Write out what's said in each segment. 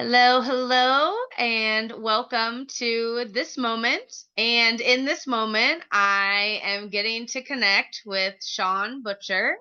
Hello, hello, and welcome to this moment. And in this moment, I am getting to connect with Shuan Butcher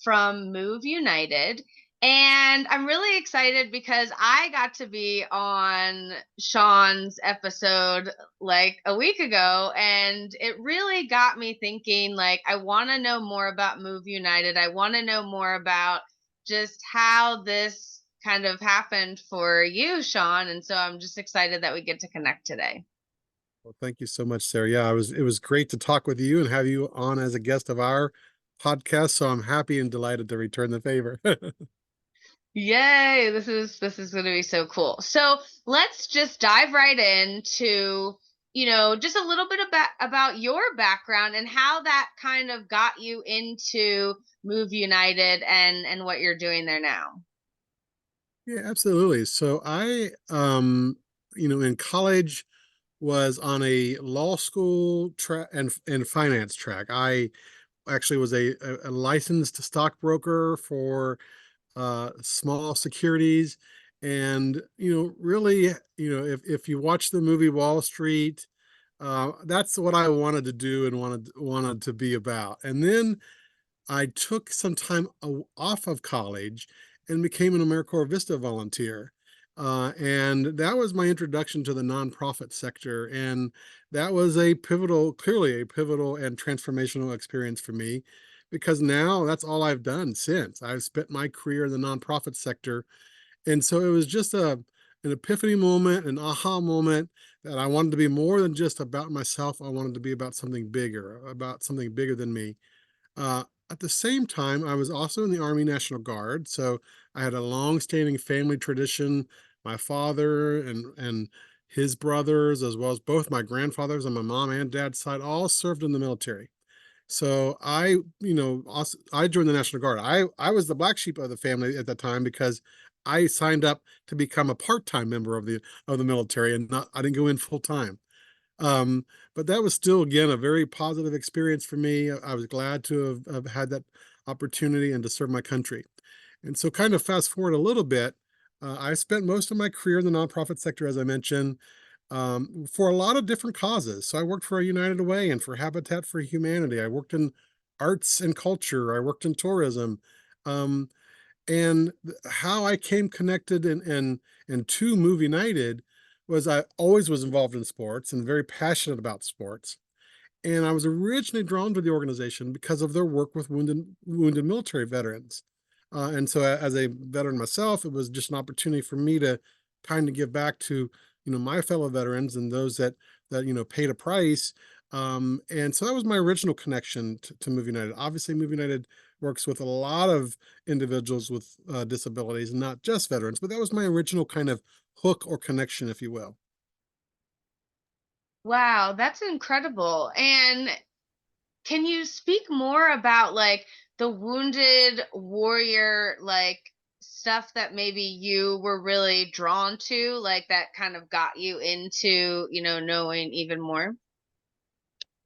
from Move United. And I'm really excited because I got to be on Sean's episode like a week ago, and it really got me thinking like I want to know more about Move United. I want to know more about just how this kind of happened for you, Sean. And so I'm just excited that we get to connect today. Well, thank you so much, Sarah. Yeah, it was great to talk with you and have you on as a guest of our podcast. So I'm happy and delighted to return the favor. Yay, this is going to be so cool. So, let's just dive right into, just a little bit about your background and how that kind of got you into Move United and what you're doing there now. Yeah, absolutely. So I in college was on a law school track and finance track. I actually was a licensed stockbroker for small securities. And, really, if you watch the movie Wall Street, that's what I wanted to do and wanted to be about. And then I took some time off of college and became an AmeriCorps Vista volunteer. And that was my introduction to the nonprofit sector. And that was clearly a pivotal and transformational experience for me because now that's all I've done since. I've spent my career in the nonprofit sector. And so it was just an epiphany moment, an aha moment that I wanted to be more than just about myself. I wanted to be about something bigger than me. At the same time, I was also in the Army National Guard, so I had a long-standing family tradition. My father and his brothers, as well as both my grandfathers on my mom and dad's side, all served in the military. So I joined the National Guard. I was the black sheep of the family at the time because I signed up to become a part-time member of the military and not I didn't go in full time. Um, but that was still, again, a very positive experience for me. I was glad to have had that opportunity and to serve my country. And so, kind of fast forward a little bit, I spent most of my career in the nonprofit sector, as I mentioned, for a lot of different causes. So, I worked for United Way and for Habitat for Humanity. I worked in arts and culture. I worked in tourism. Um, and how I came connected and to Move United was I always was involved in sports and very passionate about sports. And I was originally drawn to the organization because of their work with wounded military veterans. And so as a veteran myself, it was just an opportunity for me to kind of give back to, my fellow veterans and those that paid a price. And so that was my original connection to Move United. Obviously, Move United works with a lot of individuals with disabilities, not just veterans, but that was my original kind of hook or connection, if you will. Wow, that's incredible. And can you speak more about like the wounded warrior like stuff that maybe you were really drawn to, like that kind of got you into, knowing even more?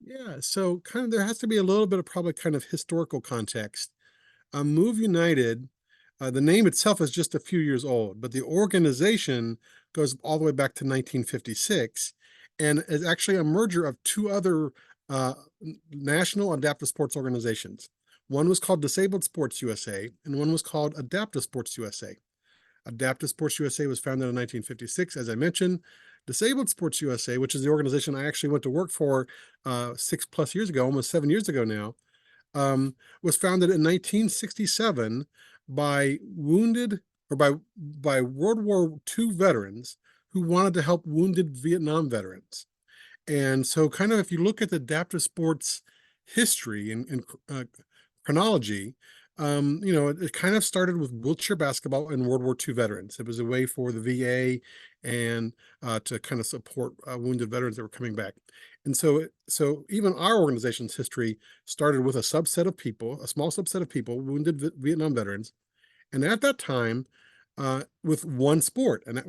Yeah, so kind of there has to be a little bit of probably kind of historical context. Move United, the name itself is just a few years old, but the organization goes all the way back to 1956 and is actually a merger of two other uh, national adaptive sports organizations. One was called Disabled Sports USA, and one was called Adaptive Sports USA. Adaptive Sports USA was founded in 1956, as I mentioned. Disabled Sports USA, which is the organization I actually went to work for 6+ years ago, almost 7 years ago now, was founded in 1967 by wounded or by World War II veterans who wanted to help wounded Vietnam veterans. And so, kind of, if you look at the adaptive sports history and chronology, it kind of started with wheelchair basketball and World War II veterans. It was a way for the VA and to kind of support wounded veterans that were coming back. And so even our organization's history started with a subset of people, a small subset of people, wounded Vietnam veterans. And at that time, with one sport, and that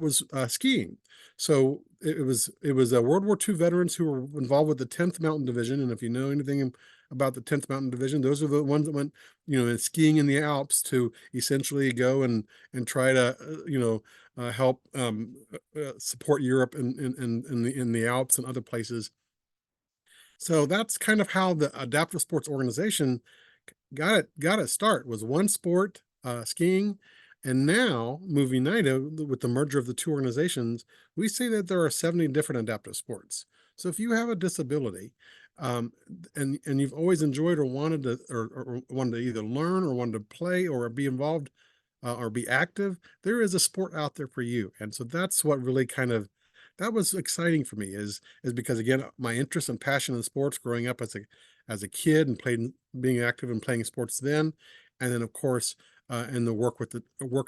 was skiing. So it was World War II veterans who were involved with the 10th Mountain Division, and if you know anything about the 10th Mountain Division, those are the ones that went, skiing in the Alps to essentially go and try to help support Europe in the Alps and other places. So that's kind of how the Adaptive Sports Organization got its start, was one sport, skiing. And now Move United, with the merger of the two organizations, we say that there are 70 different adaptive sports. So if you have a disability, and you've always enjoyed or wanted to, or wanted to either learn or wanted to play or be involved, or be active, there is a sport out there for you. And so that's what really kind of, that was exciting for me, is because, again, my interest and passion in sports growing up as a kid, and playing being active and playing sports then, and then of course, in the work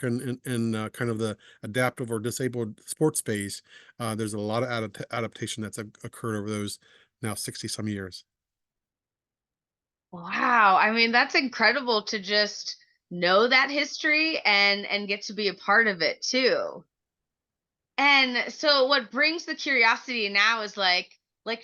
in kind of the adaptive or disabled sports space. There's a lot of adaptation that's occurred over those now 60 some years. Wow. I mean, that's incredible to just know that history and get to be a part of it too. And so what brings the curiosity now is like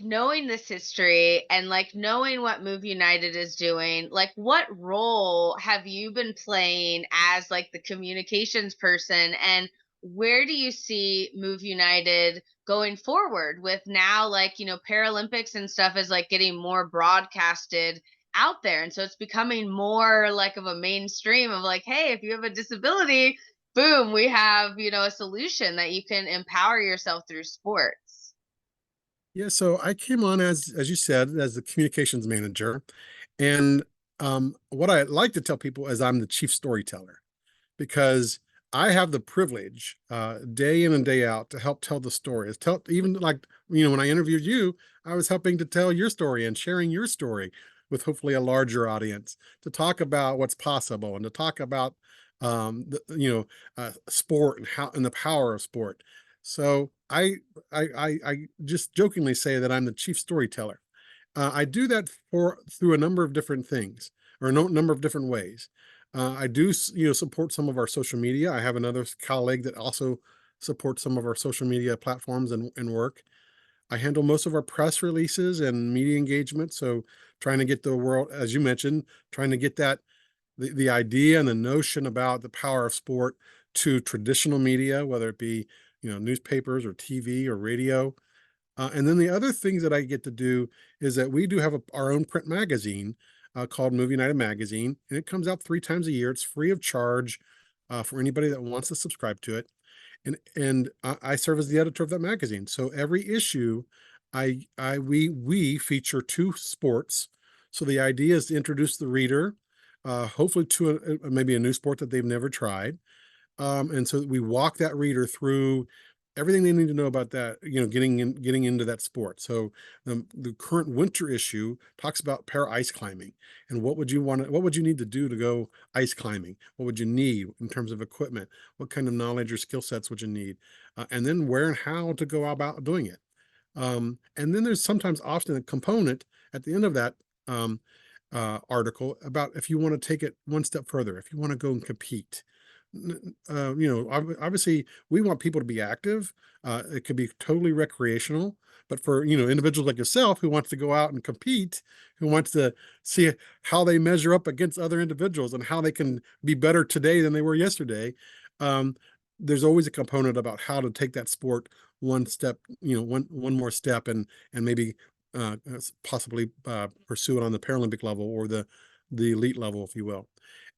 knowing this history and like knowing what Move United is doing, like what role have you been playing as like the communications person, and where do you see Move United going forward with now, like, Paralympics and stuff is like getting more broadcasted out there, and so it's becoming more like of a mainstream of like, hey, if you have a disability, boom, we have, a solution that you can empower yourself through sports. Yeah, so I came on, as you said, as the communications manager, and what I like to tell people is I'm the chief storyteller, because I have the privilege, day in and day out, to help tell the stories. Tell, even like, when I interviewed you, I was helping to tell your story and sharing your story with hopefully a larger audience, to talk about what's possible and to talk about, sport, and how, and the power of sport. So I just jokingly say that I'm the chief storyteller. I do that through a number of different things, or a number of different ways. I do, support some of our social media. I have another colleague that also supports some of our social media platforms and work. I handle most of our press releases and media engagement. So trying to get the world, as you mentioned, trying to get the idea and the notion about the power of sport to traditional media, whether it be, newspapers or TV or radio. And then the other things that I get to do is that we do have our own print magazine, called Movie United Magazine, and it comes out 3 times a year. It's free of charge, for anybody that wants to subscribe to it. And I serve as the editor of that magazine. So every issue, we feature two sports. So the idea is to introduce the reader, hopefully to maybe a new sport that they've never tried, and so we walk that reader through everything they need to know about that, getting into that sport. So the current winter issue talks about para ice climbing, and what would you need to do to go ice climbing? What would you need in terms of equipment? What kind of knowledge or skill sets would you need? And then where and how to go about doing it. And then there's sometimes often a component at the end of that, um, article, about if you want to take it one step further, if you want to go and compete. Obviously, we want people to be active. It could be totally recreational, but for, individuals like yourself who wants to go out and compete, who wants to see how they measure up against other individuals and how they can be better today than they were yesterday. Um, there's always a component about how to take that sport one step, one more step, and maybe, possibly, pursue it on the Paralympic level, or the elite level, if you will.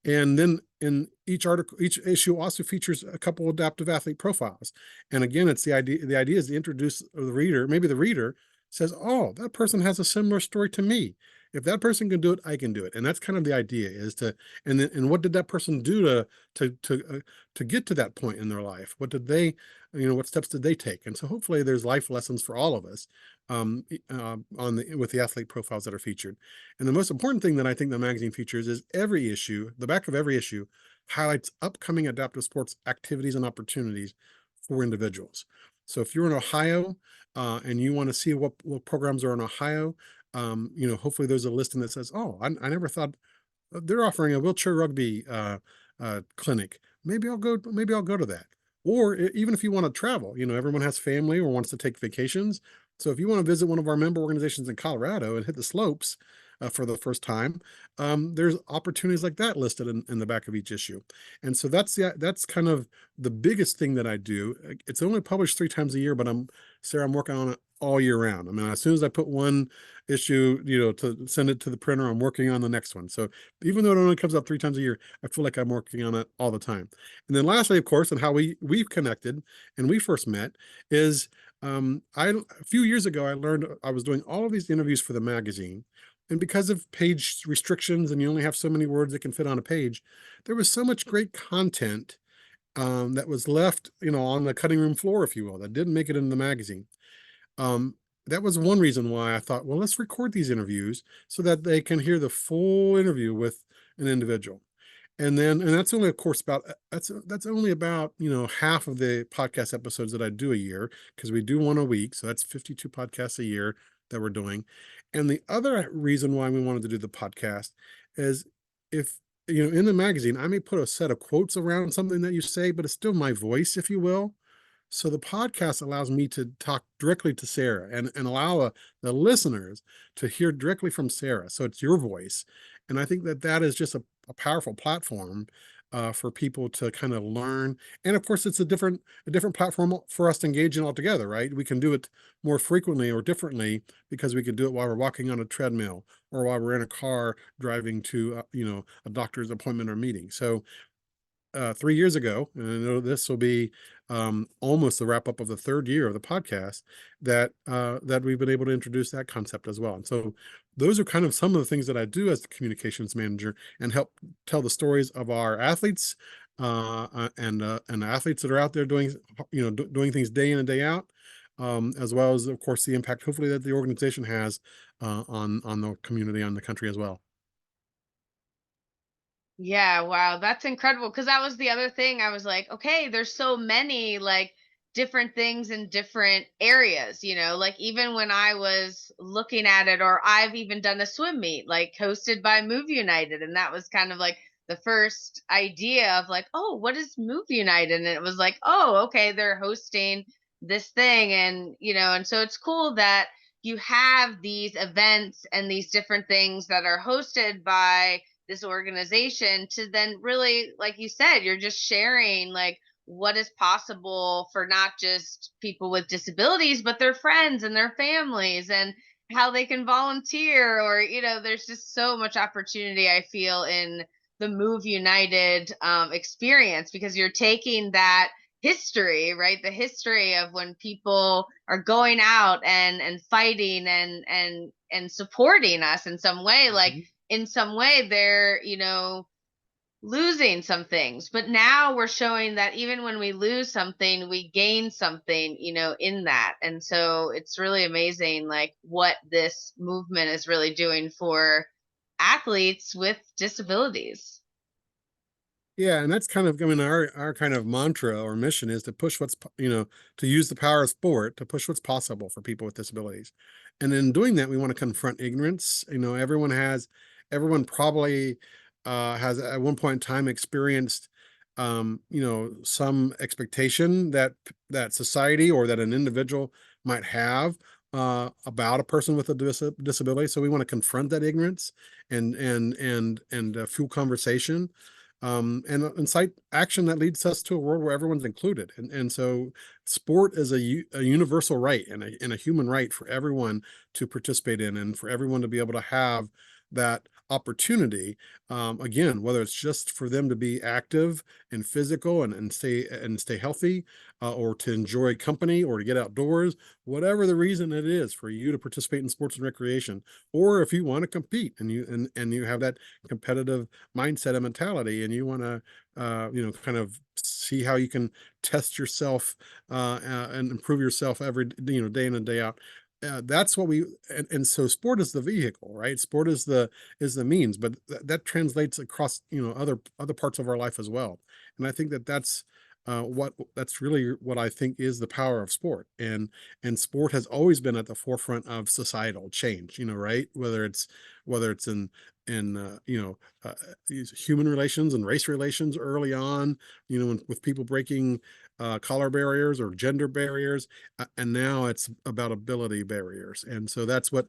And then in each issue also features a couple adaptive athlete profiles. And again, it's the idea is to introduce the reader. Maybe the reader says, "Oh, that person has a similar story to me. If that person can do it, I can do it." And that's kind of the idea, is to, and what did that person do to get to that point in their life? What did they, what steps did they take? And so hopefully there's life lessons for all of us, with the athlete profiles that are featured. And the most important thing that I think the magazine features is every issue, the back of every issue highlights upcoming adaptive sports activities and opportunities for individuals. So if you're in Ohio, and you want to see what programs are in Ohio, hopefully there's a listing that says, "Oh, I never thought they're offering a wheelchair rugby, clinic. maybe I'll go to that. Or even if you want to travel, everyone has family or wants to take vacations. So if you want to visit one of our member organizations in Colorado and hit the slopes for the first time, there's opportunities like that listed in the back of each issue. And so that's kind of the biggest thing that I do. It's only published 3 times a year, but Sarah, I'm working on it all year round. I mean, as soon as I put one issue, to send it to the printer, I'm working on the next one. So even though it only comes out 3 times a year, I feel like I'm working on it all the time. And then lastly, of course, and how we've connected and we first met is a few years ago, I learned I was doing all of these interviews for the magazine. And because of page restrictions and you only have so many words that can fit on a page, there was so much great content that was left, on the cutting room floor, if you will, that didn't make it into the magazine. Um, that was one reason why I thought, well, let's record these interviews so that they can hear the full interview with an individual. And that's only, of course, that's only about, half of the podcast episodes that I do a year, because we do one a week. So that's 52 podcasts a year that we're doing. And the other reason why we wanted to do the podcast is, if, in the magazine, I may put a set of quotes around something that you say, but it's still my voice, if you will. So the podcast allows me to talk directly to Sarah and allow the listeners to hear directly from Sarah. So it's your voice. And I think that is just a powerful platform for people to kind of learn. And of course, it's a different platform for us to engage in altogether, right? We can do it more frequently or differently because we can do it while we're walking on a treadmill or while we're in a car driving to, a doctor's appointment or meeting. So 3 years ago, and I know this will be almost the wrap up of the third year of the podcast, that we've been able to introduce that concept as well. And so those are kind of some of the things that I do as the communications manager, and help tell the stories of our athletes and the athletes that are out there doing doing things day in and day out, as well as, of course, the impact hopefully that the organization has on the community, on the country as well. Yeah, wow, that's incredible. Because that was the other thing. I was like, okay, there's so many like different things in different areas, like even when I was looking at it, or I've even done a swim meet like hosted by Move United. And that was kind of like the first idea of like, oh, what is Move United? And it was like, oh, okay, they're hosting this thing. And so it's cool that you have these events and these different things that are hosted by this organization, to then really, like you said, you're just sharing like what is possible for not just people with disabilities, but their friends and their families, and how they can volunteer. Or there's just so much opportunity, I feel, in the Move United experience, because you're taking that history, right, the history of when people are going out and fighting and supporting us in some way, like Mhm. in some way they're losing some things, but now we're showing that even when we lose something, we gain something in that. And so it's really amazing like what this movement is really doing for athletes with disabilities. Yeah, and that's kind of, I mean, our kind of mantra or mission is to push to use the power of sport to push what's possible for people with disabilities. And in doing that, we want to confront ignorance. Everyone probably has at one point in time experienced some expectation that society or that an individual might have about a person with a disability. So we want to confront that ignorance and fuel conversation, and incite action that leads us to a world where everyone's included. And so sport is a universal right and a human right for everyone to participate in, and for everyone to be able to have that opportunity. Again, whether it's just for them to be active and physical and stay healthy, or to enjoy company or to get outdoors, whatever the reason it is for you to participate in sports and recreation, or if you want to compete and you have that competitive mindset and mentality, and you want to kind of see how you can test yourself and improve yourself every day in and day out. That's what and so sport is the vehicle, right? Sport is the means, but that translates across other parts of our life as well. And I think that's what that's really what I think is the power of sport. And sport has always been at the forefront of societal change, right? Whether it's in these human relations and race relations early on, with people breaking collar barriers or gender barriers, and now it's about ability barriers. And so that's one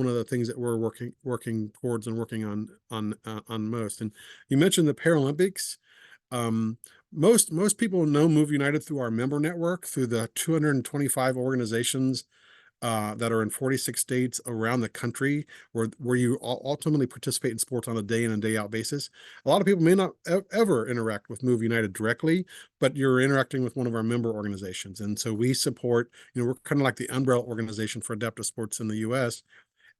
of the things that we're working towards and working on most. And you mentioned the Paralympics. um, most people know Move United through our member network, through the 225 organizations that are in 46 states around the country, where you ultimately participate in sports on a day in and day out basis. A lot of people may not ever interact with Move United directly, but you're interacting with one of our member organizations. And so we support, we're kind of like the umbrella organization for adaptive sports in the US.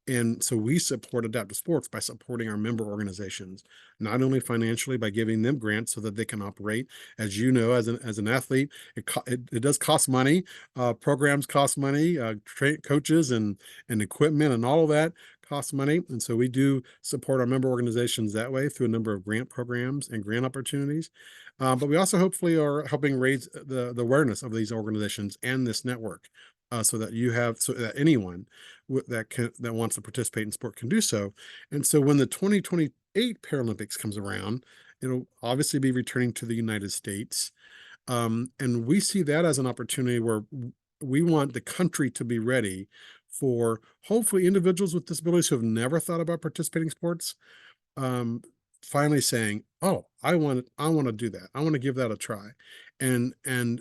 And so we support adaptive sports by supporting our member organizations, not only financially by giving them grants so that they can operate. As you know, as an athlete, it does cost money. Programs cost money. Coaches and equipment and all of that costs money. And so we do support our member organizations that way through a number of grant programs and grant opportunities. But we also hopefully are helping raise the awareness of these organizations and this network, so that anyone that wants to participate in sport can do so. And so when the 2028 Paralympics comes around, it'll obviously be returning to the United States. And we see that as an opportunity where we want the country to be ready for hopefully individuals with disabilities who have never thought about participating in sports, um, finally saying, "Oh, I want to do that. I want to give that a try." And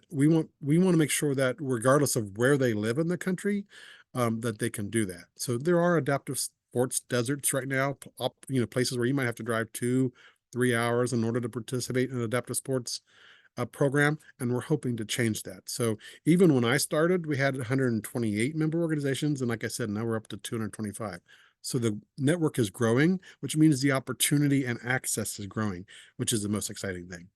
we want to make sure that regardless of where they live in the country, that they can do that. So there are adaptive sports deserts right now, places where you might have to drive 2-3 hours in order to participate in adaptive sports program, and we're hoping to change that. So even when I started, we had 128 member organizations, and like I said, now we're up to 225. So the network is growing, which means the opportunity and access is growing, which is the most exciting thing.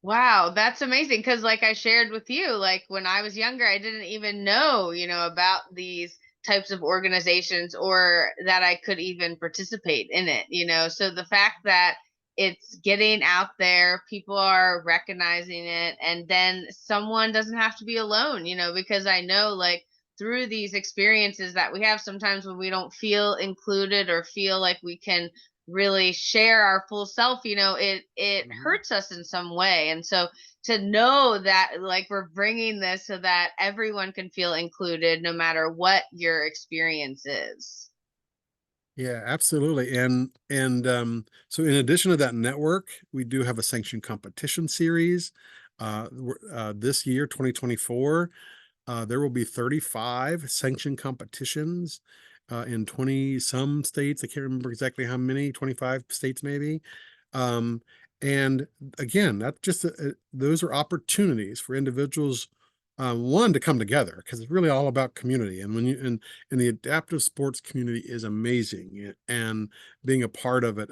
Wow, that's amazing. Because, like I shared with you, like when I was younger, I didn't even know, about these types of organizations or that I could even participate in it. So the fact that it's getting out there, people are recognizing it, and then someone doesn't have to be alone, because I know, like, through these experiences that we have sometimes when we don't feel included or feel like we can really share our full self, it Mhm. hurts us in some way. And so to know that, like, we're bringing this so that everyone can feel included no matter what your experience is. Yeah, absolutely. So in addition to that network, we do have a sanctioned competition series. This year, 2024, there will be 35 sanctioned competitions in 20 some states. I can't remember exactly how many, 25 states maybe. Um, and again, those are opportunities for individuals, one, to come together, because it's really all about community. And the adaptive sports community is amazing, and being a part of it.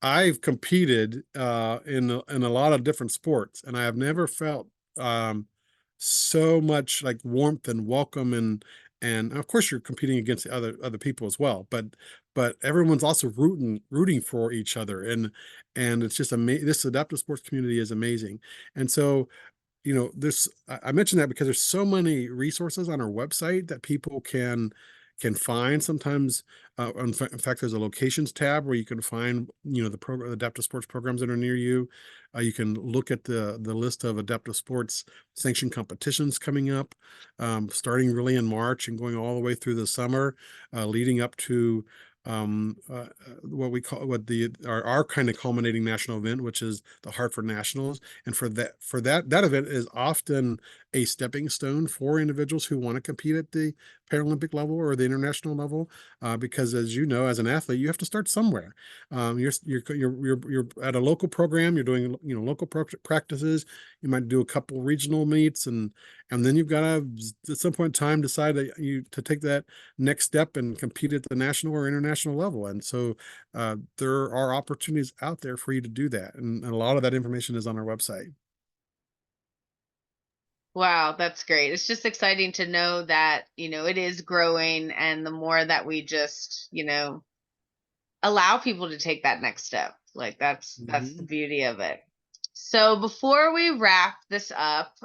I've competed in a lot of different sports, and I have never felt um, so much like warmth and welcome, and of course you're competing against the other people as well, but everyone's also rooting for each other, and it's just amazing. This adaptive sports community is amazing. And so, this I mentioned that because there's so many resources on our website that people can find. Sometimes, in fact, there's a locations tab where you can find, the adaptive sports programs that are near you. You can look at the list of adaptive sports sanctioned competitions coming up, starting really in March and going all the way through the summer, leading up to what we call what the our kind of culminating national event, which is the Hartford Nationals. And for that event is often a stepping stone for individuals who want to compete at the Paralympic level or the international level, because as you know, as an athlete, you have to start somewhere. You're at a local program. You're doing local practices. You might do a couple regional meets, and then you've got to at some point in time decide that you to take that next step and compete at the national or international level. And so there are opportunities out there for you to do that, and a lot of that information is on our website. Wow, that's great. It's just exciting to know that, it is growing, and the more that we just, allow people to take that next step. Like, that's the Mhm. beauty of it. So before we wrap this up,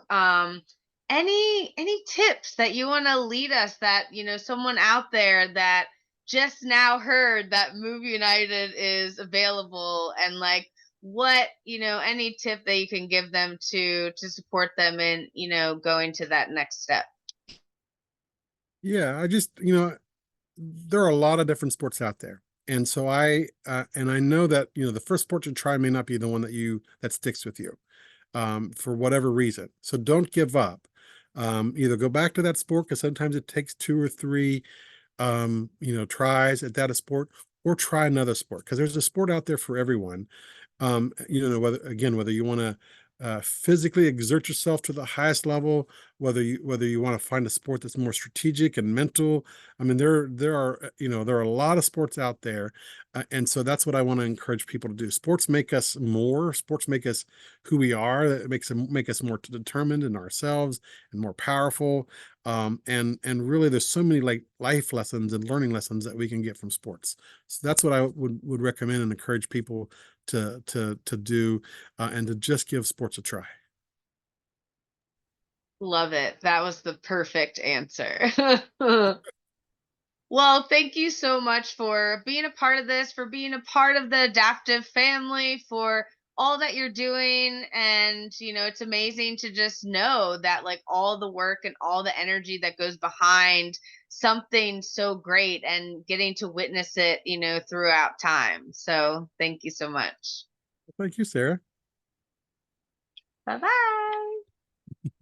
any tips that you want to lead us, that someone out there that just now heard that Move United is available, and like what, any tip that you can give them to support them in, going to that next step. Yeah, I just, there are a lot of different sports out there. And so I know that, the first sport you try may not be the one that sticks with you, for whatever reason. So don't give up. Either go back to that sport because sometimes it takes two or three, tries at that sport, or try another sport because there's a sport out there for everyone. Whether you want to physically exert yourself to the highest level, whether you want to find a sport that's more strategic and mental. I mean, there are a lot of sports out there, and so that's what I want to encourage people to do. Sports make us more. Sports make us who we are. It make us more determined in ourselves and more powerful. And really, there's so many like life lessons and learning lessons that we can get from sports. So that's what I would recommend and encourage people to do, and to just give sports a try. Love it. That was the perfect answer. Well, thank you so much for being a part of this, for being a part of the adaptive family, for all that you're doing. And, it's amazing to just know that, like, all the work and all the energy that goes behind something so great, and getting to witness it, throughout time. So, thank you so much. Thank you, Sarah. Bye bye.